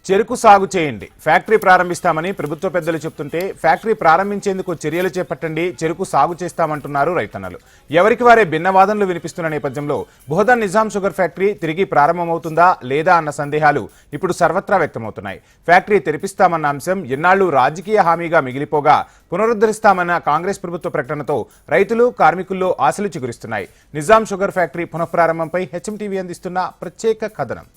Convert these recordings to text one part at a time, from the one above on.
చెరుకు సాగు చేయండి, ఫ్యాక్టరీ ప్రారంభిస్తామని ప్రభుత్వ పెద్దలు చెప్తుంటే ఫ్యాక్టరీ ప్రారంభించేందుకు చర్యలు చేపట్టండి, చెరుకు సాగు చేస్తామంటున్నారు రైతన్నలు. ఎవరికి వారే భిన్న వాదనలు వినిపిస్తున్న నేపథ్యంలో బోధన్ నిజాం షుగర్ ఫ్యాక్టరీ తిరిగి ప్రారంభమవుతుందా లేదా అన్న సందేహాలు ఇప్పుడు సర్వత్రా వ్యక్తమవుతున్నాయి. ఫ్యాక్టరీ తెరిపిస్తామన్న అంశం ఎన్నాళ్లు రాజకీయ హామీగా మిగిలిపోగా పునరుద్ధరిస్తామన్న కాంగ్రెస్ ప్రభుత్వ ప్రకటనతో రైతులు కార్మికుల్లో ఆశలు చిగురిస్తున్నాయి. నిజాం షుగర్ ఫ్యాక్టరీ పునఃప్రారంభంపై హెచ్ఎంటీవీ అందిస్తున్న ప్రత్యేక కథనం.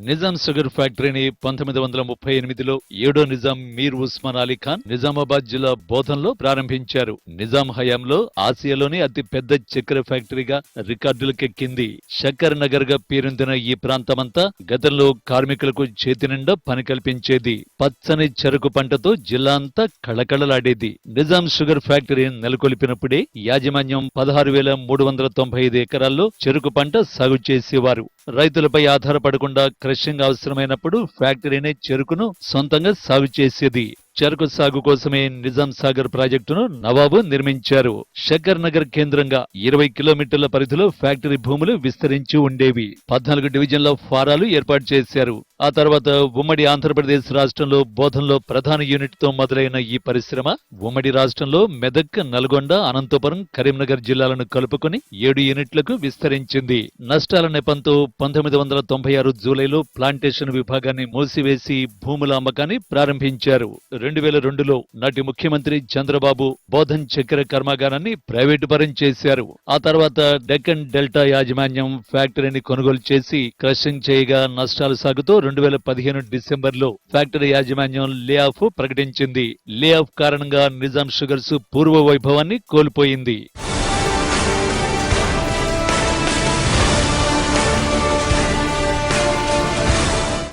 నిజాం షుగర్ ఫ్యాక్టరీని 1938లో 7వ నిజాం మీర్ ఉస్మాన్ అలీ ఖాన్ నిజామాబాద్ జిల్లా బోధన్లో ప్రారంభించారు. నిజాం హయాంలో ఆసియాలోని అతి పెద్ద చక్కెర ఫ్యాక్టరీగా రికార్డులకెక్కింది. షక్కర్ నగర్ గా పేరొందిన ఈ ప్రాంతమంతా గతంలో కార్మికులకు చేతి నిండా పని కల్పించేది. పచ్చని చెరుకు పంటతో జిల్లా అంతా కళకళలాడేది. నిజాం షుగర్ ఫ్యాక్టరీ నెలకొల్పినప్పుడే యాజమాన్యం 16,395 ఎకరాల్లో చెరుకు పంట సాగు చేసేవారు. రైతులపై ఆధారపడకుండా క్రషింగ్ అవసరమైనప్పుడు ఫ్యాక్టరీనే చెరుకును సొంతంగా సాగు చేసేది. చెరకు సాగు కోసమే నిజాం సాగర్ ప్రాజెక్టును నవాబు నిర్మించారు. షక్కర్ నగర్ కేంద్రంగా 20 కిలోమీటర్ల పరిధిలో ఫ్యాక్టరీ భూములు విస్తరించి ఉండేవి. 14 డివిజన్ల ఫారాలు ఏర్పాటు చేశారు. ఆ తర్వాత ఉమ్మడి ఆంధ్రప్రదేశ్ రాష్ట్రంలో బోధన్లో ప్రధాన యూనిట్ తో మొదలైన ఈ పరిశ్రమ ఉమ్మడి రాష్ట్రంలో మెదక్, నల్గొండ, అనంతపురం, కరీంనగర్ జిల్లాలను కలుపుకుని 7 యూనిట్లకు విస్తరించింది. నష్టాల నెపంతో 1996 జూలైలో ప్లాంటేషన్ విభాగాన్ని మూసివేసి భూముల అమ్మకాన్ని ప్రారంభించారు. 2002లో నాటి ముఖ్యమంత్రి చంద్రబాబు బోధన్ చక్కెర కర్మాగారాన్ని ప్రైవేటు పరం చేశారు. ఆ తర్వాత డెక్కన్ డెల్టా యాజమాన్యం ఫ్యాక్టరీని కొనుగోలు చేసి క్రషింగ్ చేయగా నష్టాలు సాగుతూ 2015 డిసెంబర్లో ఫ్యాక్టరీ యాజమాన్యం లే ఆఫ్ ప్రకటించింది. లే ఆఫ్ కారణంగా నిజాం షుగర్స్ పూర్వ వైభవాన్ని కోల్పోయింది.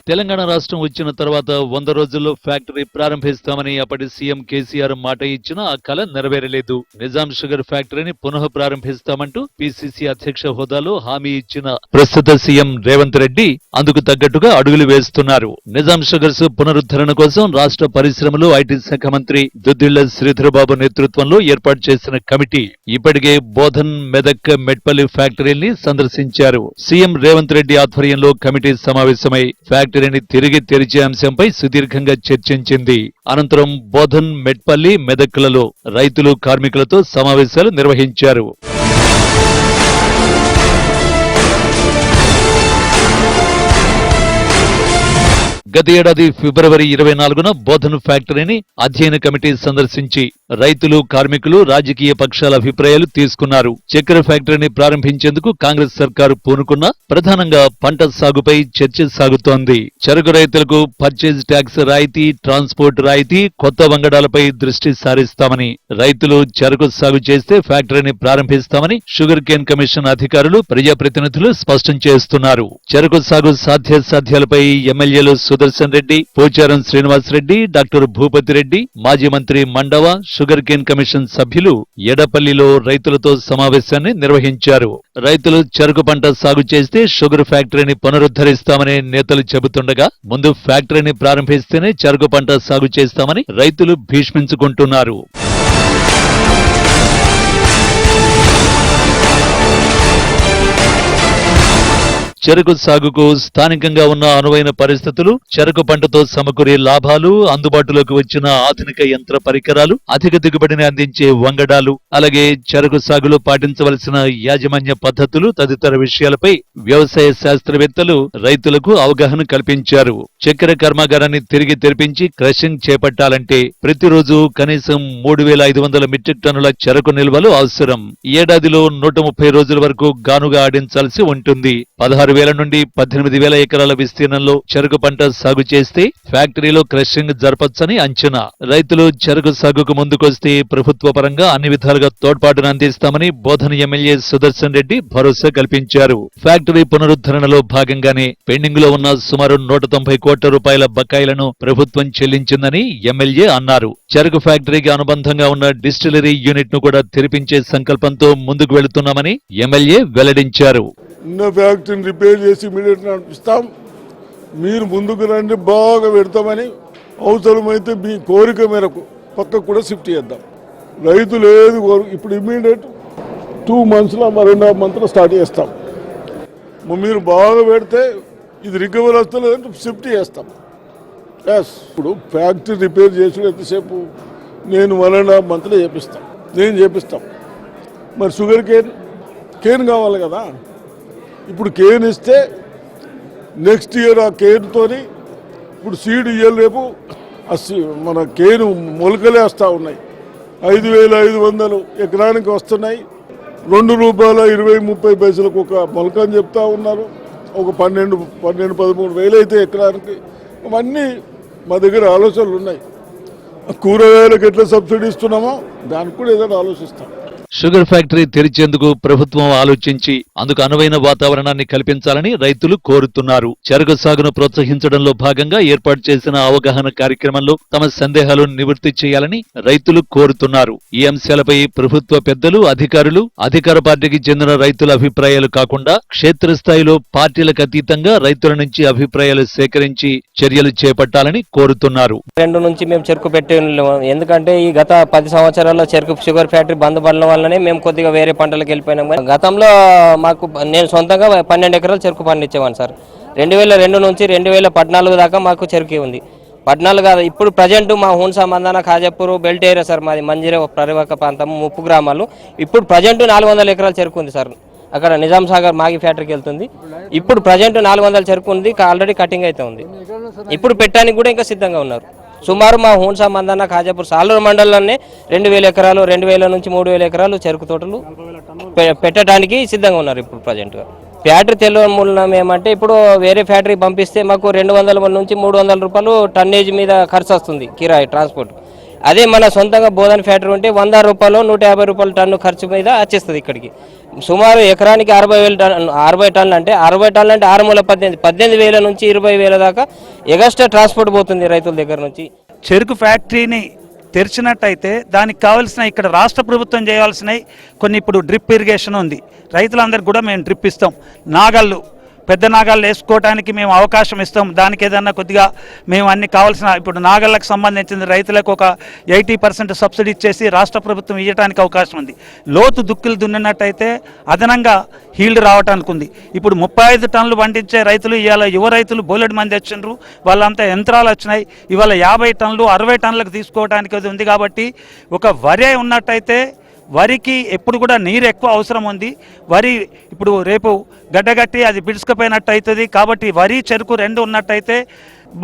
తెలంగాణ రాష్ట్రం వచ్చిన తర్వాత 100 రోజుల్లో ఫ్యాక్టరీ ప్రారంభిస్తామని అప్పటి సీఎం కేసీఆర్ మాట ఇచ్చినా ఆ కల నెరవేరలేదు. నిజాం షుగర్ ఫ్యాక్టరీని పునః ప్రారంభిస్తామంటూ పీసీసీ అధ్యక్ష హోదాలో హామీ ఇచ్చిన ప్రస్తుత సీఎం రేవంత్ రెడ్డి అందుకు తగ్గట్టుగా అడుగులు వేస్తున్నారు. నిజాం షుగర్స్ పునరుద్ధరణ కోసం రాష్ట్ర పరిశ్రమలు, ఐటీ శాఖ మంత్రి దుద్దిళ్ల శ్రీధర్బాబు నేతృత్వంలో ఏర్పాటు చేసిన కమిటీ ఇప్పటికే బోధన్, మెదక్, మెట్పల్లి ఫ్యాక్టరీని సందర్శించారు. సీఎం రేవంత్ రెడ్డి ఆధ్వర్యంలో కమిటీ సమావేశమై ఫ్యాక్టరీని తిరిగి తెరిచే అంశంపై సుదీర్ఘంగా చర్చించింది. అనంతరం బోధన్, మెట్పల్లి, మెదక్లలో రైతులు, కార్మికులతో సమావేశాలు నిర్వహించారు. గత ఏడాది ఫిబ్రవరి 24న బోధన్ ఫ్యాక్టరీని అధ్యయన కమిటీ సందర్శించి రైతులు, కార్మికులు, రాజకీయ పక్షాల అభిప్రాయాలు తీసుకున్నారు. చక్కెర ఫ్యాక్టరీని ప్రారంభించేందుకు కాంగ్రెస్ సర్కారు పూనుకున్నా ప్రధానంగా పంట సాగుపై చర్చ సాగుతోంది. చెరకు రైతులకు పర్చేజ్ ట్యాక్స్ రాయితీ, ట్రాన్స్పోర్ట్ రాయితీ, కొత్త వంగడాలపై దృష్టి సారిస్తామని, రైతులు చెరకు సాగు చేస్తే ఫ్యాక్టరీని ప్రారంభిస్తామని షుగర్ కేన్ కమిషన్ అధికారులు, ప్రజాప్రతినిధులు స్పష్టం చేస్తున్నారు. చెరకు సాగు సాధ్యాసాధ్యాలపై ఎమ్మెల్యేలు సుదర్శన్ రెడ్డి, పోచారం శ్రీనివాస్ రెడ్డి, డాక్టర్ భూపతి రెడ్డి, మాజీ మంత్రి మండవ, షుగర్ కేన్ కమిషన్ సభ్యులు ఎడపల్లిలో రైతులతో సమావేశాన్ని నిర్వహించారు. రైతులు చెరకు పంట సాగు చేస్తే షుగర్ ఫ్యాక్టరీని పునరుద్ధరిస్తామని నేతలు చెబుతుండగా ముందు ఫ్యాక్టరీని ప్రారంభిస్తేనే చెరకు పంట సాగు చేస్తామని రైతులు భీష్మించుకుంటున్నారు. చెరకు సాగుకు స్థానికంగా ఉన్న అనువైన పరిస్థితులు, చెరకు పంటతో సమకూరే లాభాలు, అందుబాటులోకి వచ్చిన ఆధునిక యంత్ర పరికరాలు, అధిక దిగుబడిని అందించే వంగడాలు, అలాగే చెరకు సాగులో పాటించవలసిన యాజమాన్య పద్ధతులు తదితర విషయాలపై వ్యవసాయ శాస్త్రవేత్తలు రైతులకు అవగాహన కల్పించారు. చక్కెర కర్మాగారాన్ని తిరిగి తెరిపించి క్రషింగ్ చేపట్టాలంటే ప్రతిరోజు కనీసం 3,500 మెట్రిక్ టన్నుల చెరకు నిల్వలు అవసరం. ఏడాదిలో 130 రోజుల వరకు గానుగా ఆడించాల్సి ఉంటుంది. 16,000 నుండి 18,000 ఎకరాల విస్తీర్ణంలో చెరకు పంట సాగు చేస్తే ఫ్యాక్టరీలో క్రషింగ్ జరపొచ్చని అంచనా. రైతులు చెరకు సాగుకు ముందుకొస్తే ప్రభుత్వ పరంగా అన్ని విధాలుగా తోడ్పాటును అందిస్తామని బోధన ఎమ్మెల్యే సుదర్శన్ రెడ్డి భరోసా కల్పించారు. ఫ్యాక్టరీ పునరుద్ధరణలో భాగంగానే పెండింగ్ లో ఉన్న సుమారు 190 కోట్ల రూపాయల బకాయిలను ప్రభుత్వం చెల్లించిందని ఎమ్మెల్యే అన్నారు. చెరకు ఫ్యాక్టరీకి అనుబంధంగా ఉన్న డిస్టిలరీ యూనిట్ ను కూడా తెరిపించే సంకల్పంతో ముందుకు వెళుతున్నామని ఎమ్మెల్యే వెల్లడించారు. ఫ్యాక్టరీని రిపేర్ చేసి ఇమీడియట్ నడిపిస్తాం, మీరు ముందుకు రండి, బాగా పెడతామని. అవసరమైతే మీ కోరిక మేరకు పక్కకు కూడా షిఫ్ట్ చేద్దాం. రైతులు ఏది ఇప్పుడు ఇమీడియట్ 2 monthsలో 2.5 monthలో స్టార్ట్ చేస్తాం. మీరు బాగా పెడితే ఇది రికవరీ వస్తలేదంటే షిఫ్ట్ చేస్తాం. ఎస్, ఇప్పుడు ఫ్యాక్టరీ రిపేర్ చేసి ఎంతసేపు నేను 1.5 monthలో చేపిస్తాం. మరి షుగర్ కేన్ కావాలి కదా. ఇప్పుడు కేన్ ఇస్తే నెక్స్ట్ ఇయర్ ఆ కేన్తోని ఇప్పుడు సీడ్ ఇయ్యాలి. రేపు మన కేను మొలకలే వస్తూ ఉన్నాయి. 5,500 ఎకరానికి వస్తున్నాయి. ₹2.20-30 ఒక మొలక అని చెప్తా ఉన్నారు. ఒక 12-13 వేలు అయితే ఎకరానికి. అవన్నీ మా దగ్గర ఆలోచనలు ఉన్నాయి. కూరగాయలకు ఎట్లా సబ్సిడీ ఇస్తున్నామో దానికి కూడా ఏదైనా ఆలోచిస్తాం. షుగర్ ఫ్యాక్టరీ తెరిచేందుకు ప్రభుత్వం ఆలోచించి అందుకు అనువైన వాతావరణాన్ని కల్పించాలని రైతులు కోరుతున్నారు. చెరకు సాగును ప్రోత్సహించడంలో భాగంగా ఏర్పాటు చేసిన అవగాహన కార్యక్రమంలో తమ సందేహాలు నివృత్తి చేయాలని రైతులు కోరుతున్నారు. ఈ అంశాలపై ప్రభుత్వ పెద్దలు, అధికారులు, అధికార పార్టీకి చెందిన రైతుల అభిప్రాయాలు కాకుండా క్షేత్రస్థాయిలో పార్టీలకు అతీతంగా రైతుల నుంచి అభిప్రాయాలు సేకరించి చర్యలు చేపట్టాలని కోరుతున్నారు. 2 నుంచి మేము చెరుకు పెట్టి ఎందుకంటే ఈ గత 10 సంవత్సరాల్లో చెరుకు షుగర్ ఫ్యాక్టరీ బంద్ పడడం వల్లనే మేము కొద్దిగా వేరే పంటలకు వెళ్ళిపోయినాం. గతంలో నేను సొంతంగా 12 ఎకరాలు చెరుకు పండించేవాడిని సార్. 2002 నుంచి 2014 దాకా మాకు చెరుకు ఉంది. 14 కాదు, ఇప్పుడు ప్రజెంట్ మా Hunsa, Mandana, Khajapur, belt area sir మాది. మంజిరే పరివాహక ప్రాంతం 30 గ్రామాలు. ఇప్పుడు ప్రజెంట్ 400 ఎకరాలు చెరుకు ఉంది సార్. అక్కడ నిజాం సాగర్ మాగి ఫ్యాక్టరీకి వెళ్తుంది. ఇప్పుడు ప్రజెంట్ 400 చెరుకు ఉంది. ఆల్రెడీ కటింగ్ అయితే ఉంది. ఇప్పుడు పెట్టడానికి కూడా ఇంకా సిద్ధంగా ఉన్నారు. సుమారు మా హూన్సా, మందాన, ఖాజాపూర్, సాలూరు మండలంలోనే 2,000 ఎకరాలు, 2,000 నుంచి 3,000 ఎకరాలు చెరుకు తోటలు పెట్టడానికి సిద్ధంగా ఉన్నారు. ఇప్పుడు ప్రజెంట్గా ఫ్యాక్టరీ మూలం ఏమంటే ఇప్పుడు వేరే ఫ్యాక్టరీ పంపిస్తే మాకు 200 నుంచి 300 రూపాయలు టన్నేజ్ మీద ఖర్చు వస్తుంది, కిరాయి ట్రాన్స్పోర్ట్. అదే మన సొంతంగా బోధన ఫ్యాక్టరీ ఉంటే 100 రూపాయలు, 150 రూపాయలు టన్ను ఖర్చు మీద వచ్చేస్తుంది ఇక్కడికి. సుమారు ఎకరానికి 60 టన్నులు అంటే 60 టన్నులు అంటే 18,000 నుంచి 20,000 దాకా ఎగస్ట్రా ట్రాన్స్పోర్ట్ పోతుంది రైతుల దగ్గర నుంచి. చెరుకు ఫ్యాక్టరీని తెరిచినట్టయితే దానికి కావాల్సిన ఇక్కడ రాష్ట్ర ప్రభుత్వం చేయాల్సినవి కొన్ని, ఇప్పుడు డ్రిప్ ఇరిగేషన్ ఉంది. రైతులందరికీ కూడా మేము డ్రిప్ ఇస్తాం. నాగళ్ళు, పెద్ద నాగాళ్ళు వేసుకోవడానికి మేము అవకాశం ఇస్తాం. దానికి ఏదన్నా కొద్దిగా మేము అన్ని కావాల్సిన, ఇప్పుడు నాగళ్ళకు సంబంధించిన రైతులకు ఒక 80% సబ్సిడీ ఇచ్చేసి రాష్ట్ర ప్రభుత్వం ఇవ్వడానికి అవకాశం ఉంది. లోతు దుక్కులు దున్నినట్టయితే అదనంగా హీల్డ్ రావడానికి ఉంది. ఇప్పుడు 35 టన్నులు పండించే రైతులు ఇవాళ యువ రైతులు బోలెడు మంది వచ్చిండ్రు. వాళ్ళంతా యంత్రాలు వచ్చినాయి. ఇవాళ 50 టన్నులు 60 టన్నులకు తీసుకోవడానికి అది ఉంది. కాబట్టి ఒక వరి ఉన్నట్టయితే వరికి ఎప్పుడు కూడా నీరు ఎక్కువ అవసరం ఉంది. వరి ఇప్పుడు రేపు గడ్డగట్టి అది బిడుచుకుపోయినట్టు అవుతుంది. కాబట్టి వరి, చెరుకు 2 ఉన్నట్టయితే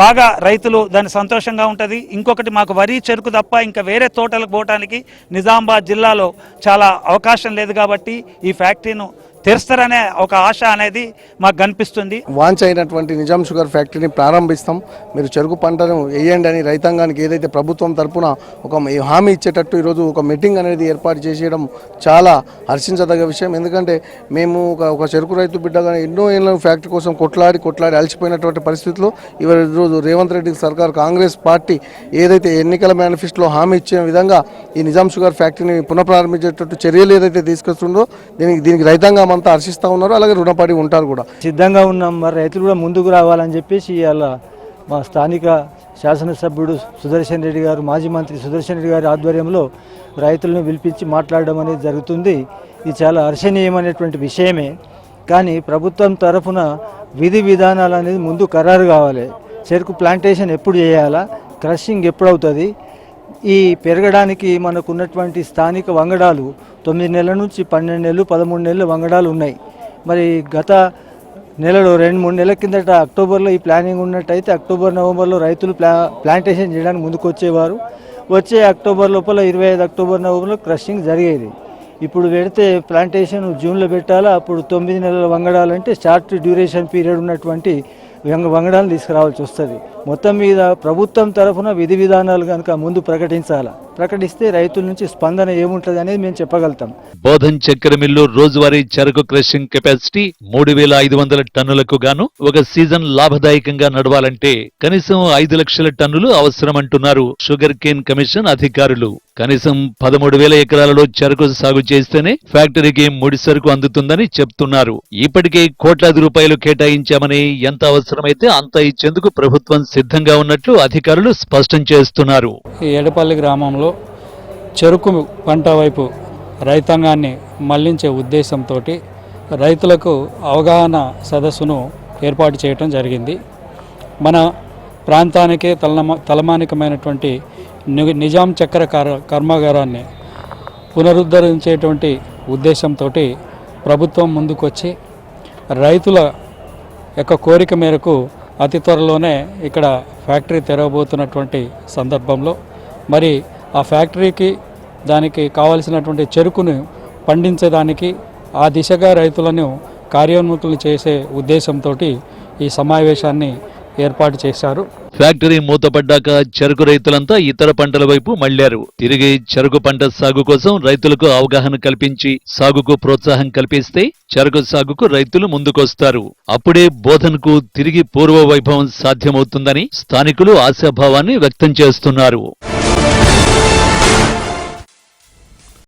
బాగా రైతులు దాని సంతోషంగా ఉంటుంది. ఇంకొకటి, మాకు వరి, చెరుకు తప్ప ఇంకా వేరే తోటలకు పోవడానికి నిజామాబాద్ జిల్లాలో చాలా అవకాశం లేదు. కాబట్టి ఈ ఫ్యాక్టరీను తెరుస్తారనే ఒక ఆశ అనేది మాకు కనిపిస్తుంది. వాంచ్ అయినటువంటి నిజాం షుగర్ ఫ్యాక్టరీని ప్రారంభిస్తాం, మీరు చెరుకు పంటను వేయండి అని రైతాంగానికి ఏదైతే ప్రభుత్వం తరఫున ఒక హామీ ఇచ్చేటట్టు ఈరోజు ఒక మీటింగ్ అనేది ఏర్పాటు చేసేయడం చాలా హర్షించదగ్గ విషయం. ఎందుకంటే మేము ఒక చెరుకు రైతు బిడ్డగా ఎన్నో ఏళ్ళ ఫ్యాక్టరీ కోసం కొట్లాడి అలసిపోయినటువంటి పరిస్థితుల్లో ఈరోజు రేవంత్ రెడ్డి సర్కార్, కాంగ్రెస్ పార్టీ ఏదైతే ఎన్నికల మేనిఫెస్టోలో హామీ ఇచ్చిన విధంగా ఈ నిజాం షుగర్ ఫ్యాక్టరీని పునఃప్రారంభించేటట్టు చర్యలు ఏదైతే తీసుకొస్తుందో దీనికి రైతాంగం అంతా హర్షిస్తూ ఉన్నారు. అలాగే రుణపడి ఉంటారు కూడా. సిద్ధంగా ఉన్నాం. మరి రైతులు కూడా ముందుకు రావాలని చెప్పేసి ఇవాళ మా స్థానిక శాసనసభ్యుడు సుదర్శన్ రెడ్డి గారు, మాజీ మంత్రి సుదర్శన్ రెడ్డి గారి ఆధ్వర్యంలో రైతులను పిలిపించి మాట్లాడడం అనేది జరుగుతుంది. ఇది చాలా హర్షణీయమైనటువంటి విషయమే. కానీ ప్రభుత్వం తరఫున విధి విధానాలు అనేది ముందు ఖరారు కావాలి. చెరుకు ప్లాంటేషన్ ఎప్పుడు చేయాలా, క్రషింగ్ ఎప్పుడు అవుతుంది, ఈ పెరగడానికి మనకు ఉన్నటువంటి స్థానిక వంగడాలు 9 నెలల నుంచి 12 నెలలు, 13 నెలలు వంగడాలు ఉన్నాయి. మరి గత నెలలో 2-3 నెలల కిందట అక్టోబర్లో ఈ ప్లానింగ్ ఉన్నట్టయితే అక్టోబర్, నవంబర్లో రైతులు ప్లాంటేషన్ చేయడానికి ముందుకు వచ్చేవారు. వచ్చే అక్టోబర్ లోపల 25 అక్టోబర్, నవంబర్లో క్రషింగ్ జరిగేది. ఇప్పుడు పెడితే ప్లాంటేషన్ జూన్లో పెట్టాలా. అప్పుడు 9 నెలల వంగడాలంటే షార్ట్ డ్యూరేషన్ పీరియడ్ ఉన్నటువంటి వంగడాలను తీసుకురావాల్సి వస్తుంది. మొత్తం మీద ప్రభుత్వం తరఫున విధి విధానాలు కనుక ముందు ప్రకటిస్తే రైతుల నుంచి స్పందన ఏముంటుంది అనేది మేము చెప్పగలుగుతాం. బోధన్ చక్కెర మిల్లు రోజువారీ చెరకు క్రషింగ్ కెపాసిటీ 3,500 టన్నులకు గాను ఒక సీజన్ లాభదాయకంగా నడవాలంటే కనీసం 5 లక్షల టన్నులు అవసరమంటున్నారు షుగర్ కేన్ కమిషన్ అధికారులు. కనీసం 13,000 ఎకరాలలో చెరకు సాగు చేస్తేనే ఫ్యాక్టరీకి ముడి సరుకు అందుతుందని చెప్తున్నారు. ఇప్పటికే కోట్లాది రూపాయలు కేటాయించామని, ఎంత అవసరమైతే అంత ఇచ్చేందుకు ప్రభుత్వం సిద్ధంగా ఉన్నట్లు అధికారులు స్పష్టం చేస్తున్నారు. ఈ ఎడపల్లి గ్రామంలో చెరుకు పంట వైపు రైతాంగాన్ని మళ్లించే ఉద్దేశంతో రైతులకు అవగాహన సదస్సును ఏర్పాటు చేయడం జరిగింది. మన ప్రాంతానికే తలమానికమైనటువంటి నిజాం చక్కెర కర్మాగారాన్ని పునరుద్ధరించేటువంటి ఉద్దేశంతో ప్రభుత్వం ముందుకొచ్చి రైతుల యొక్క కోరిక మేరకు అతి త్వరలోనే ఇక్కడ ఫ్యాక్టరీ తెరవబోతున్నటువంటి సందర్భంలో మరి ఆ ఫ్యాక్టరీకి దానికి కావలసినటువంటి చెరుకును పండించేదానికి ఆ దిశగా రైతులను కార్యోన్ముఖులు చేసే ఉద్దేశంతో ఈ సమావేశాన్ని ఏర్పాటు చేశారు. ఫ్యాక్టరీ మూతపడ్డాక చెరకు రైతులంతా ఇతర పంటల వైపు మళ్లారు. తిరిగి చెరకు పంట సాగు కోసం రైతులకు అవగాహన కల్పించి సాగుకు ప్రోత్సాహం కల్పిస్తే చెరకు సాగుకు రైతులు ముందుకొస్తారు. అప్పుడే బోధనకు తిరిగి పూర్వ వైభవం సాధ్యమవుతుందని స్థానికులు ఆశాభావాన్ని వ్యక్తం చేస్తున్నారు.